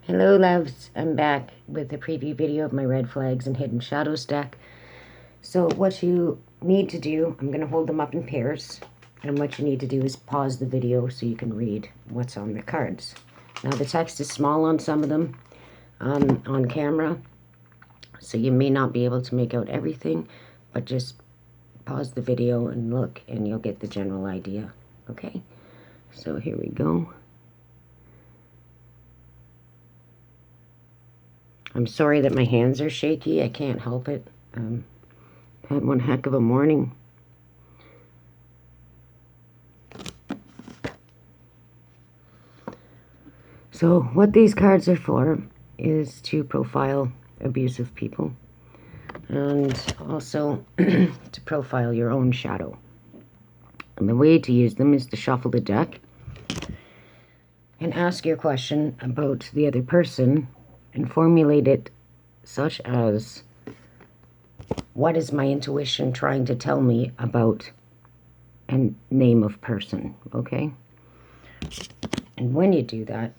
Hello loves, I'm back with a preview video of my red flags and hidden shadows deck. So what you need to do, I'm going to hold them up in pairs, and what you need to do is pause the video so you can read what's on the cards. Now the text is small on some of them on camera, so you may not be able to make out everything, but just pause the video and look and you'll get the general idea. Okay, so here we go. I'm sorry that my hands are shaky. I can't help it. Had one heck of a morning. So what these cards are for is to profile abusive people and also to profile your own shadow. And the way to use them is to shuffle the deck and ask your question about the other person and formulate it such as, what is my intuition trying to tell me about a name of person, okay? And when you do that,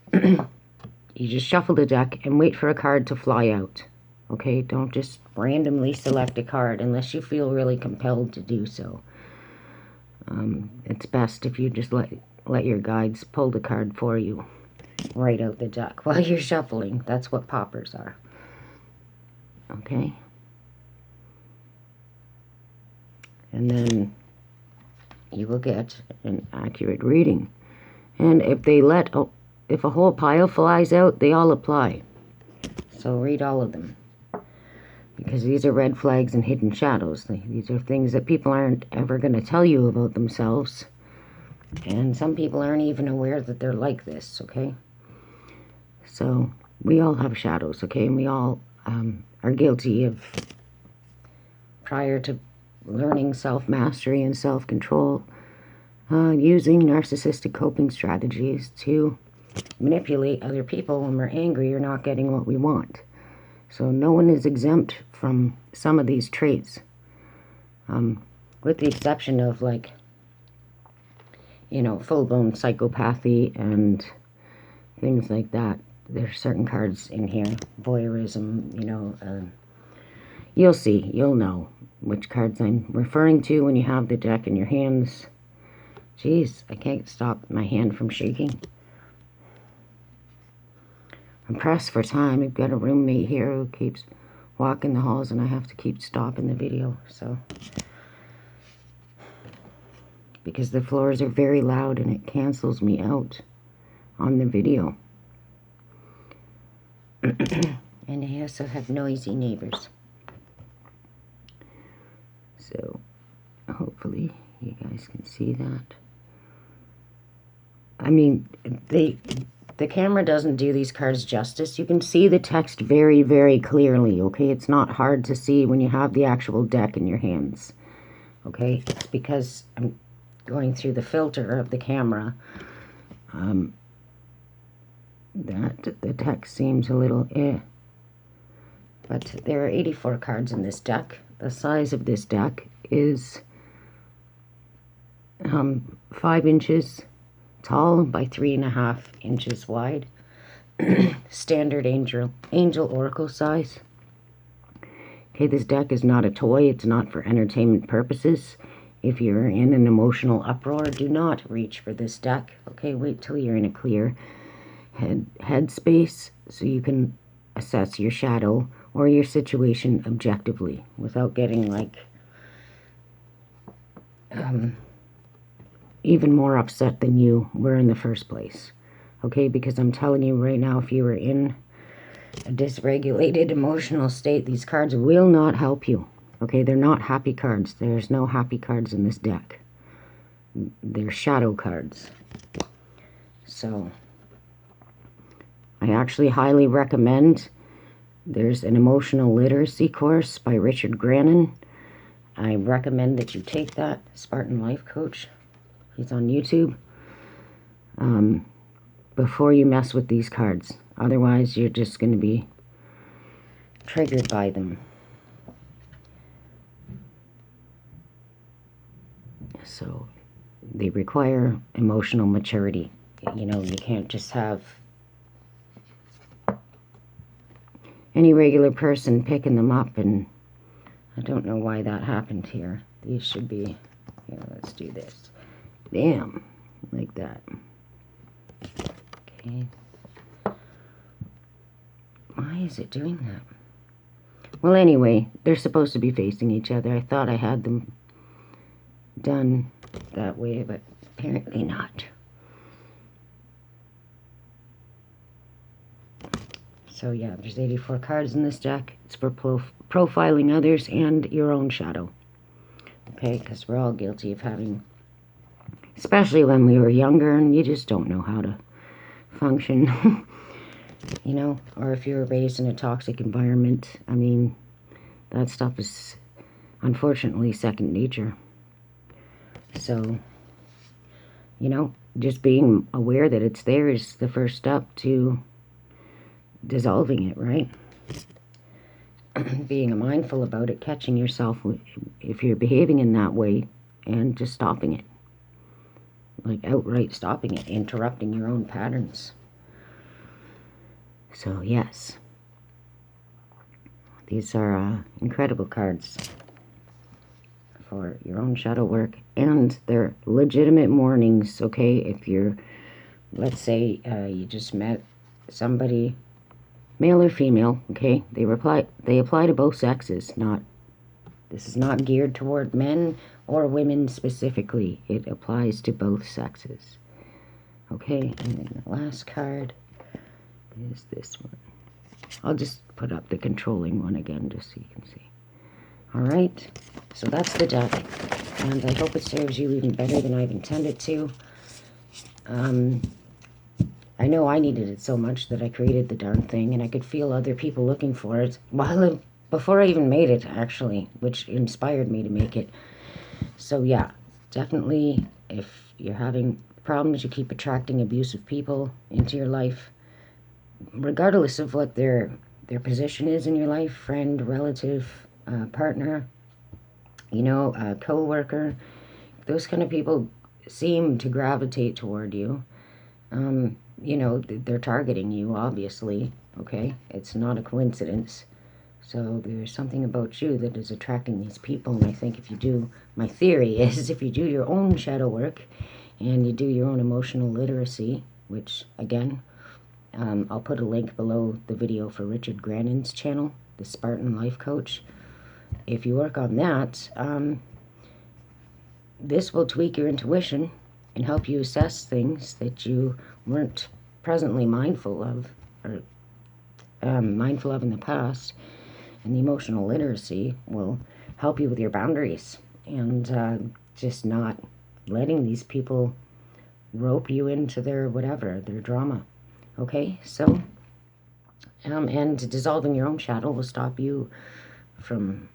you just shuffle the deck and wait for a card to fly out, okay? Don't just randomly select a card unless you feel really compelled to do so. It's best if you just let your guides pull the card for you right out the deck while you're shuffling. That's what poppers are, okay? And then you will get an accurate reading. And if if a whole pile flies out, they all apply. So read all of them. Because these are red flags and hidden shadows. These are things that people aren't ever going to tell you about themselves. And some people aren't even aware that they're like this, okay? So we all have shadows, okay? And we all are guilty of, prior to learning self-mastery and self-control, using narcissistic coping strategies to manipulate other people when we're angry or not getting what we want. So no one is exempt from some of these traits, with the exception of, like, you know, full-blown psychopathy and things like that. There's certain cards in here, voyeurism, you know, you'll see, you'll know which cards I'm referring to when you have the deck in your hands. Jeez, I can't stop my hand from shaking. I'm pressed for time. I've got a roommate here who keeps walking the halls and I have to keep stopping the video, so. Because the floors are very loud and it cancels me out on the video. And I also have noisy neighbors. So, hopefully you guys can see that. I mean, the camera doesn't do these cards justice. You can see the text very, very clearly, okay? It's not hard to see when you have the actual deck in your hands, okay? It's because I'm going through the filter of the camera that the text seems a little But there are 84 cards in this deck. The size of this deck is 5 inches tall by 3.5 inches wide. Standard angel oracle size. Okay, this deck is not a toy. It's not for entertainment purposes. If you're in an emotional uproar, do not reach for this deck. Okay, wait till you're in a clear head space so you can assess your shadow or your situation objectively without getting, like, even more upset than you were in the first place. Okay, because I'm telling you right now, if you were in a dysregulated emotional state, these cards will not help you. Okay, they're not happy cards. There's no happy cards in this deck. They're shadow cards. So I actually highly recommend, there's an emotional literacy course by Richard Grannon. I recommend that you take that, Spartan Life Coach. He's on YouTube. Before you mess with these cards. Otherwise, you're just going to be triggered by them. So they require emotional maturity. You know, you can't just have any regular person picking them up, and I don't know why that happened here. These should be, here, let's do this. Bam, like that. Okay. Why is it doing that? Well, anyway, they're supposed to be facing each other. I thought I had them done that way, but apparently not. So yeah, there's 84 cards in this deck. It's for profiling others and your own shadow. Okay, because we're all guilty of having, especially when we were younger and you just don't know how to function, you know, or if you were raised in a toxic environment. I mean, that stuff is unfortunately second nature. So, you know, just being aware that it's there is the first step to dissolving it, right? Being mindful about it, catching yourself if you're behaving in that way, and just stopping it. Like outright stopping it, interrupting your own patterns. So yes, these are incredible cards for your own shadow work, and they're legitimate warnings. Okay, if you're, let's say you just met somebody, male or female, okay, they apply to both sexes. This is not geared toward men or women specifically. It applies to both sexes. Okay, and then the last card is this one. I'll just put up the controlling one again just so you can see. Alright, so that's the deck, and I hope it serves you even better than I've intended to. I know I needed it so much that I created the darn thing, and I could feel other people looking for it before I even made it, actually, which inspired me to make it. So yeah, definitely, if you're having problems, you keep attracting abusive people into your life, regardless of what their position is in your life, friend, relative, partner, you know, co-worker, those kind of people seem to gravitate toward you. You know, they're targeting you, obviously, okay? It's not a coincidence. So there's something about you that is attracting these people, and I think if you do, my theory is, if you do your own shadow work, and you do your own emotional literacy, which, again, I'll put a link below the video for Richard Grannon's channel, the Spartan Life Coach. If you work on that, this will tweak your intuition and help you assess things that you weren't presently mindful of, or mindful of in the past. And the emotional literacy will help you with your boundaries, and just not letting these people rope you into their whatever, their drama. Okay, so and dissolving your own shadow will stop you from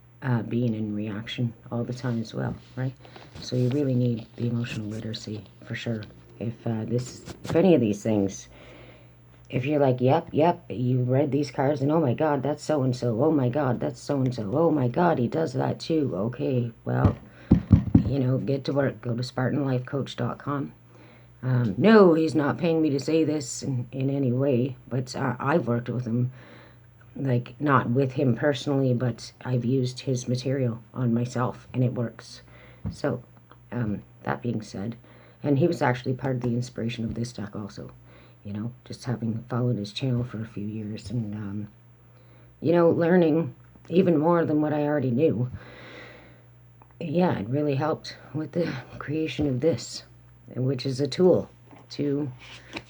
being in reaction all the time as well, right? So you really need the emotional literacy for sure. If any of these things, if you're like, yep, you read these cards and oh my God, that's so and so. Oh my God, that's so and so. Oh my God, he does that too. Okay, well, you know, get to work. Go to SpartanLifeCoach.com. No, he's not paying me to say this in any way, but I've worked with him. Like, not with him personally, but I've used his material on myself, and it works. So, that being said, and he was actually part of the inspiration of this deck also, you know, just having followed his channel for a few years, and, you know, learning even more than what I already knew. Yeah, it really helped with the creation of this, which is a tool to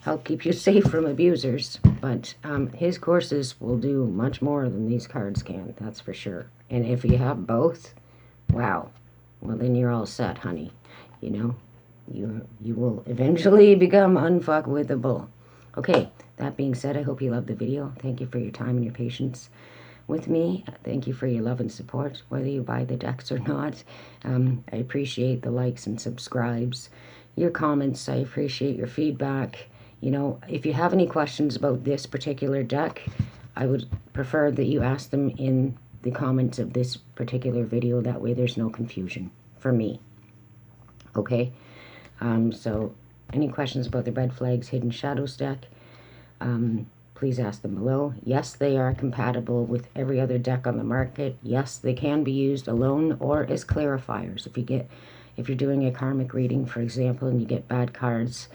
help keep you safe from abusers. But his courses will do much more than these cards can, that's for sure. And if you have both, wow, well then you're all set, honey. You know, you will eventually become unfuckwithable. Okay, that being said, I hope you loved the video. Thank you for your time and your patience with me. Thank you for your love and support, whether you buy the decks or not. I appreciate the likes and subscribes, your comments. I appreciate your feedback. You know, if you have any questions about this particular deck, I would prefer that you ask them in the comments of this particular video. That way there's no confusion for me. Okay? So any questions about the Red Flags Hidden Shadows deck, please ask them below. Yes, they are compatible with every other deck on the market. Yes, they can be used alone or as clarifiers. If you're doing a karmic reading, for example, and you get bad cards,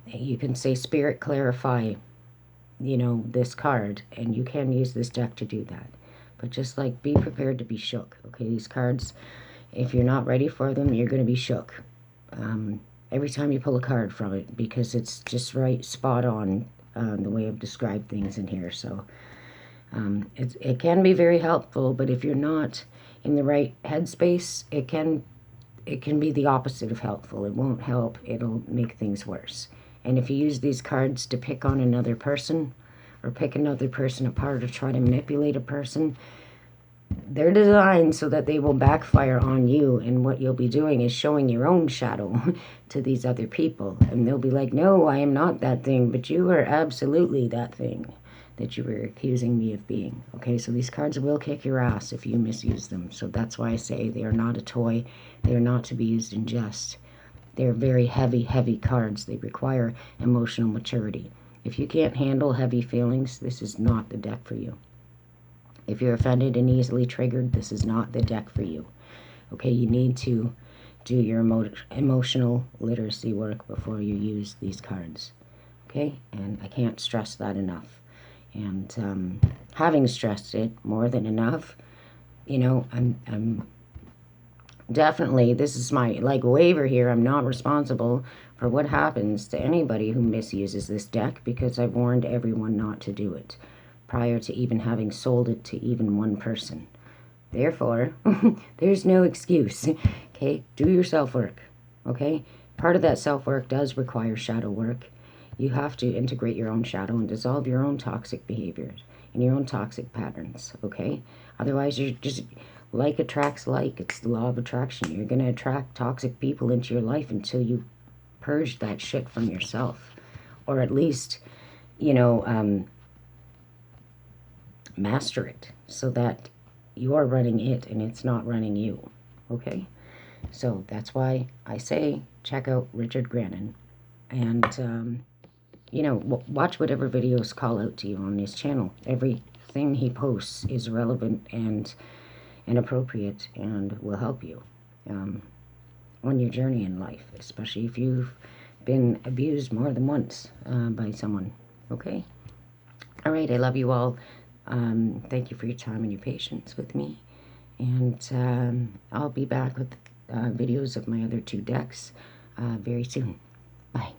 you can say, Spirit, clarify, you know, this card, and you can use this deck to do that. But just like, be prepared to be shook. Okay, these cards, if you're not ready for them, you're going to be shook every time you pull a card from it, because it's just right spot on the way I've described things in here. So it can be very helpful, but if you're not in the right headspace, it can be the opposite of helpful. It won't help. It'll make things worse. And if you use these cards to pick on another person, or pick another person apart, or try to manipulate a person, they're designed so that they will backfire on you, and what you'll be doing is showing your own shadow to these other people, and they'll be like, no, I am not that thing, but you are absolutely that thing that you were accusing me of being. Okay, so these cards will kick your ass if you misuse them. So that's why I say they are not a toy. They are not to be used in jest. They're very heavy cards. They require emotional maturity. If you can't handle heavy feelings, this is not the deck for you. If you're offended and easily triggered, this is not the deck for you. Okay, you need to do your emotional literacy work before you use these cards. Okay, and I can't stress that enough. And having stressed it more than enough, you know, I'm definitely, this is my waiver here. I'm not responsible for what happens to anybody who misuses this deck, because I've warned everyone not to do it prior to even having sold it to even one person. Therefore, there's no excuse. Okay, do your self-work. Okay, part of that self-work does require shadow work. You have to integrate your own shadow and dissolve your own toxic behaviors and your own toxic patterns. Okay, otherwise you're just, like attracts like. It's the law of attraction. You're going to attract toxic people into your life until you purge that shit from yourself, or at least, you know, master it, so that you're running it and it's not running you. Okay, so that's why I say check out Richard Grannon, and you know, watch whatever videos call out to you on his channel. Everything he posts is relevant and appropriate and will help you on your journey in life, especially if you've been abused more than once by someone. Okay, all right, I love you all. Thank you for your time and your patience with me, and I'll be back with videos of my other two decks very soon. Bye.